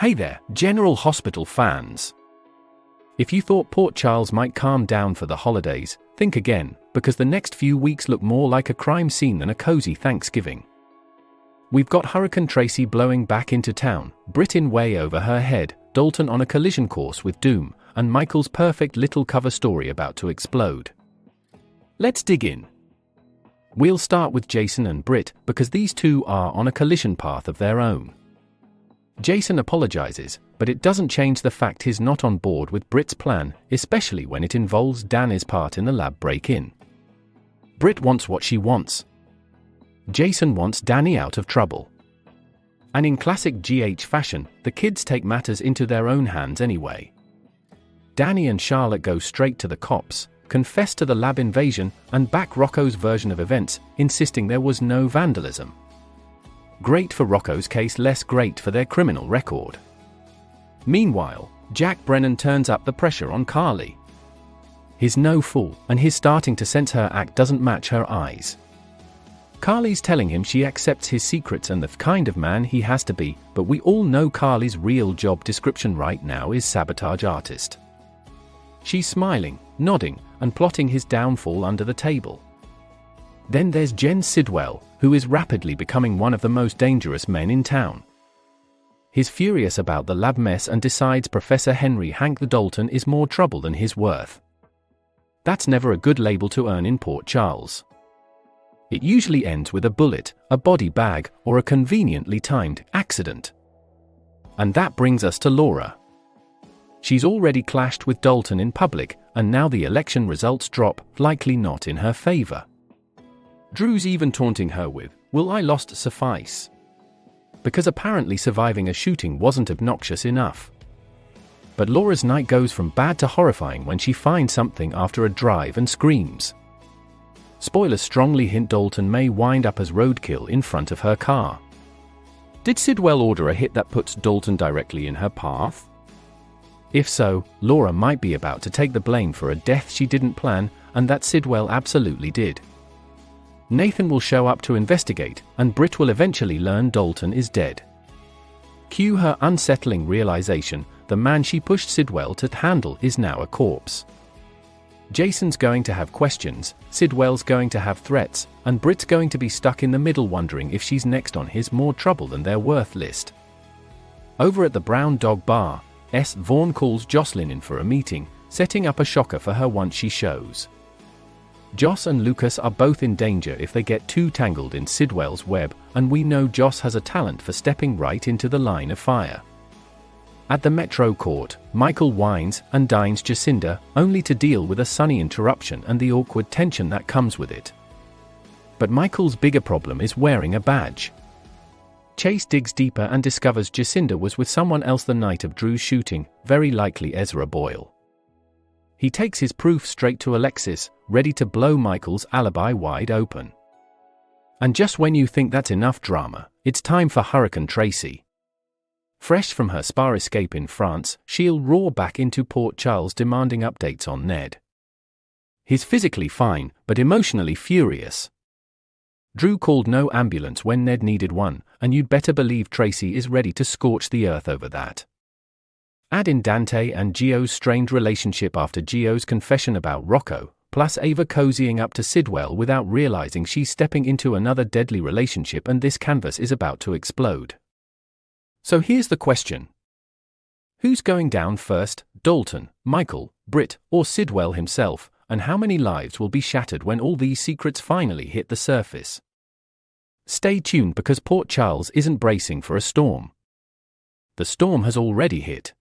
Hey there, General Hospital fans! If you thought Port Charles might calm down for the holidays, think again, because the next few weeks look more like a crime scene than a cozy Thanksgiving. We've got Hurricane Tracy blowing back into town, Britt in way over her head, Dalton on a collision course with doom, and Michael's perfect little cover story about to explode. Let's dig in. We'll start with Jason and Britt, because these two are on a collision path of their own. Jason apologizes, but it doesn't change the fact he's not on board with Britt's plan, especially when it involves Danny's part in the lab break-in. Britt wants what she wants. Jason wants Danny out of trouble. And in classic GH fashion, the kids take matters into their own hands anyway. Danny and Charlotte go straight to the cops, confess to the lab invasion, and back Rocco's version of events, insisting there was no vandalism. Great for Rocco's case, less great for their criminal record. Meanwhile, Jack Brennan turns up the pressure on Carly. He's no fool, and he's starting to sense her act doesn't match her eyes. Carly's telling him she accepts his secrets and the kind of man he has to be, but we all know Carly's real job description right now is sabotage artist. She's smiling, nodding, and plotting his downfall under the table. Then there's Jen Sidwell, who is rapidly becoming one of the most dangerous men in town. He's furious about the lab mess and decides Professor Henry Hank the Dalton is more trouble than he's worth. That's never a good label to earn in Port Charles. It usually ends with a bullet, a body bag, or a conveniently timed accident. And that brings us to Laura. She's already clashed with Dalton in public, and now the election results drop, likely not in her favor. Drew's even taunting her with, "Will I lost suffice?" Because apparently surviving a shooting wasn't obnoxious enough. But Laura's night goes from bad to horrifying when she finds something after a drive and screams. Spoilers strongly hint Dalton may wind up as roadkill in front of her car. Did Sidwell order a hit that puts Dalton directly in her path? If so, Laura might be about to take the blame for a death she didn't plan, and that Sidwell absolutely did. Nathan will show up to investigate, and Britt will eventually learn Dalton is dead. Cue her unsettling realization, the man she pushed Sidwell to handle is now a corpse. Jason's going to have questions, Sidwell's going to have threats, and Britt's going to be stuck in the middle wondering if she's next on his more trouble than they're worth list. Over at the Brown Dog Bar, S. Vaughn calls Jocelyn in for a meeting, setting up a shocker for her once she shows. Joss and Lucas are both in danger if they get too tangled in Sidwell's web, and we know Joss has a talent for stepping right into the line of fire. At the Metro Court, Michael wines and dines Jacinda, only to deal with a Sunny interruption and the awkward tension that comes with it. But Michael's bigger problem is wearing a badge. Chase digs deeper and discovers Jacinda was with someone else the night of Drew's shooting, very likely Ezra Boyle. He takes his proof straight to Alexis, ready to blow Michael's alibi wide open. And just when you think that's enough drama, it's time for Hurricane Tracy. Fresh from her spa escape in France, she'll roar back into Port Charles demanding updates on Ned. He's physically fine, but emotionally furious. Drew called no ambulance when Ned needed one, and you'd better believe Tracy is ready to scorch the earth over that. Add in Dante and Gio's strained relationship after Gio's confession about Rocco, plus Ava cozying up to Sidwell without realizing she's stepping into another deadly relationship, and this canvas is about to explode. So here's the question. Who's going down first, Dalton, Michael, Britt, or Sidwell himself, and how many lives will be shattered when all these secrets finally hit the surface? Stay tuned because Port Charles isn't bracing for a storm. The storm has already hit.